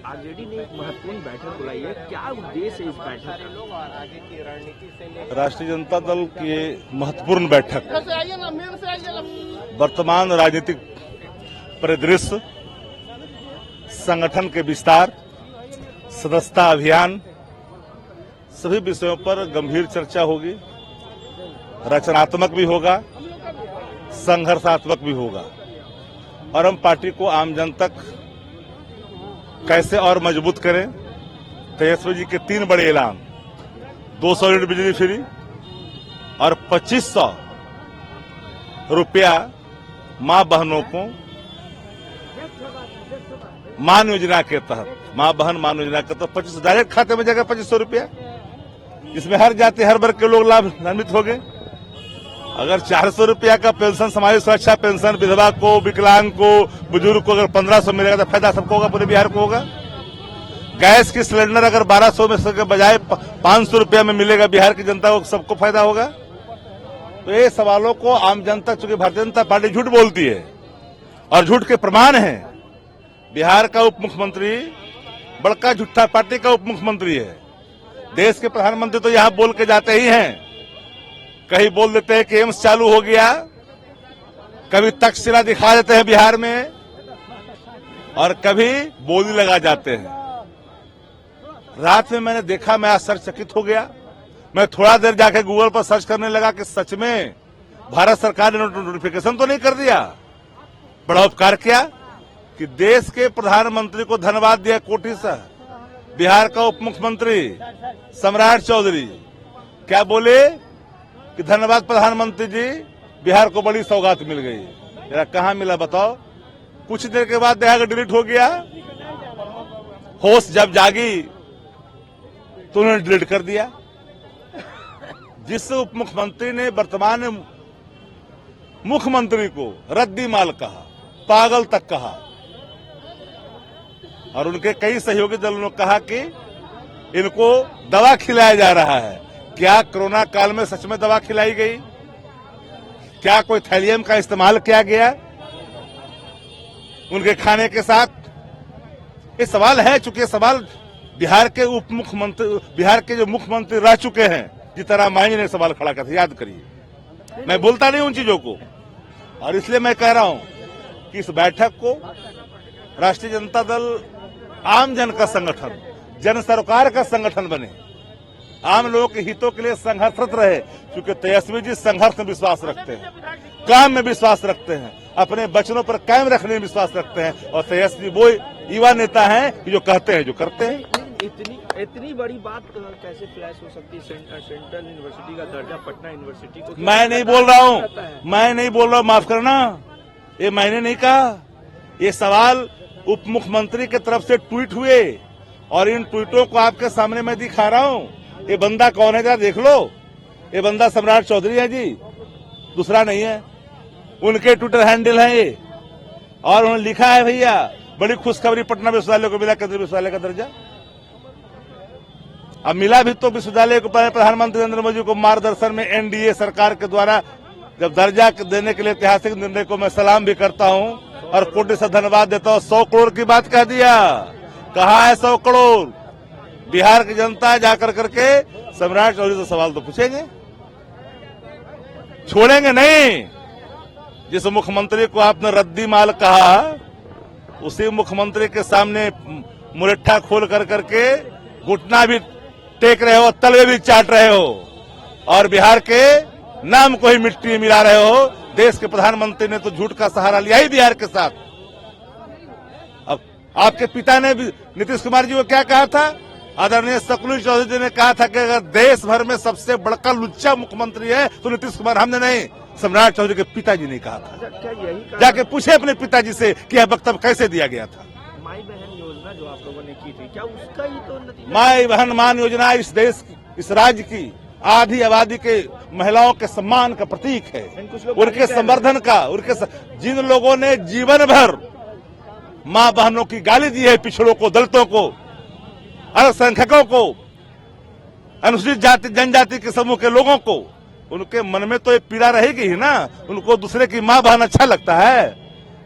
RJD ने एक महत्वपूर्ण बैठक बुलाई है, क्या उद्देश्य है इस बैठक का? राष्ट्रीय जनता दल की महत्वपूर्ण बैठक वर्तमान राजनीतिक परिदृश्य, संगठन के विस्तार, सदस्यता अभियान, सभी विषयों पर गंभीर चर्चा होगी। रचनात्मक भी होगा, संघर्षात्मक भी होगा और हम पार्टी को आम जन तक कैसे और मजबूत करें। तेजस्वी जी के 3 बड़े ऐलान, 200 यूनिट बिजली फ्री और 2500 रुपया मां बहनों को मान योजना के तहत, मां बहन मान योजना के तहत 2500 डायरेक्ट खाते में जाएगा 2500 रुपया, जिसमें हर जाति हर वर्ग के लोग लाभान्वित हो गए। अगर 400 रुपया का पेंशन, सामाजिक सुरक्षा पेंशन विधवा को, विकलांग को, बुजुर्ग को अगर 1500 मिलेगा तो फायदा सबको होगा, पूरे बिहार को होगा। गैस की सिलेंडर अगर 1200 में के बजाय 500 रुपया में मिलेगा, बिहार की जनता को सबको फायदा होगा। तो ये सवालों को आम जनता, चूंकि भारतीय जनता पार्टी झूठ बोलती है और झूठ के प्रमाण है। बिहार का उप मुख्यमंत्री बड़का झूठा पार्टी का उप मुख्यमंत्री है। देश के प्रधानमंत्री तो यहां बोल के जाते ही हैं, कहीं बोल देते हैं कि एम्स चालू हो गया, कभी तक्षशिला दिखा देते हैं बिहार में और कभी बोली लगा जाते हैं। रात में मैंने देखा, मैं आश्चर्यचकित हो गया। मैं थोड़ा देर जाके गूगल पर सर्च करने लगा कि सच में भारत सरकार ने नोटिफिकेशन तो नहीं कर दिया। बड़ा उपकार किया कि देश के प्रधानमंत्री को धन्यवाद दिया कोटि से। बिहार का उप मुख्यमंत्री सम्राट चौधरी क्या बोले कि धन्यवाद प्रधानमंत्री जी, बिहार को बड़ी सौगात मिल गई। मेरा कहां मिला बताओ? कुछ देर के बाद देखा कि डिलीट हो गया। होश जब जागी तो उन्होंने डिलीट कर दिया। जिस उप मुख्यमंत्री ने वर्तमान मुख्यमंत्री को रद्दी माल कहा, पागल तक कहा और उनके कई सहयोगी दलों ने कहा कि इनको दवा खिलाया जा रहा है। क्या कोरोना काल में सच में दवा खिलाई गई? क्या कोई थैलियम का इस्तेमाल किया गया उनके खाने के साथ? ये सवाल है, चूंकि सवाल बिहार के उप मुख्यमंत्री, बिहार के जो मुख्यमंत्री रह चुके हैं, जीतनराम मांझी ने सवाल खड़ा किया था, याद करिए। मैं बोलता नहीं उन चीजों को और इसलिए मैं कह रहा हूं कि इस बैठक को राष्ट्रीय जनता दल आम जन का संगठन, जन सरकार का संगठन बने, आम लोगों के हितों के लिए संघर्षरत रहे। क्योंकि तेजस्वी जी संघर्ष में विश्वास रखते हैं, काम में विश्वास रखते हैं, अपने वचनों पर कायम रखने में विश्वास रखते हैं और तेजस्वी वो युवा नेता हैं कि जो कहते हैं जो करते हैं। इतनी बड़ी बात कैसे फ्लैश हो सकती है? सेंट्रल यूनिवर्सिटी का दर्जा पटना यूनिवर्सिटी को मैं नहीं बोल रहा हूँ, मैं नहीं बोल रहा हूँ, माफ करना, ये मैंने नहीं कहा। ये सवाल उप मुख्यमंत्री की तरफ से ट्वीट हुए और इन ट्वीटों को आपके सामने मैं दिखा रहा हूँ। ये बंदा कौन है जरा देख लो। ये बंदा सम्राट चौधरी है जी, दूसरा नहीं है। उनके ट्विटर हैंडल है ये और उन्होंने लिखा है, भैया बड़ी खुशखबरी, पटना विश्वविद्यालय को मिला केंद्रीय विश्वविद्यालय का दर्जा। अब मिला भी तो विश्वविद्यालय को प्रधानमंत्री नरेंद्र मोदी को मार्गदर्शन में एनडीए सरकार के द्वारा जब दर्जा देने के लिए ऐतिहासिक निर्णय को मैं सलाम भी करता हूं और कोटि से धन्यवाद देता हूं। 100 करोड़ की बात कह दिया, कहा है 100 करोड़। बिहार की जनता जाकर करके सम्राट चौधरी से सवाल तो पूछेंगे, छोड़ेंगे नहीं। जिस मुख्यमंत्री को आपने रद्दी माल कहा, उसी मुख्यमंत्री के सामने मुरट्ठा खोल कर करके घुटना भी टेक रहे हो, तलवे भी चाट रहे हो और बिहार के नाम को ही मिट्टी में मिला रहे हो। देश के प्रधानमंत्री ने तो झूठ का सहारा लिया ही बिहार के साथ। अब आपके पिता ने भी, नीतीश कुमार जी को क्या कहा था? आदरणीय शकुनी चौधरी जी ने कहा था कि अगर देश भर में सबसे बड़का लुच्चा मुख्यमंत्री है तो नीतीश कुमार, हमने नहीं, सम्राट चौधरी के पिताजी ने कहा था। क्या यही जाके पूछे अपने पिताजी से कि यह वक्तव्य कैसे दिया गया था। माई बहन योजना जो आप लोगों ने की थी, क्या उसका ही तो नतीजा? माई बहन मान योजना इस देश की, इस राज्य की आधी आबादी के महिलाओं के सम्मान का प्रतीक है, उनके संवर्धन का। जिन लोगों ने जीवन भर मां बहनों की गाली दी है, पिछड़ों को, दलितों को, अल्पसंख्यकों को, अनुसूचित जाति जनजाति के समूह के लोगों को, उनके मन में तो एक पीड़ा रहेगी ही ना। उनको दूसरे की मां बहन अच्छा लगता है,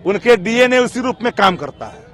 उनके डीएनए उसी रूप में काम करता है।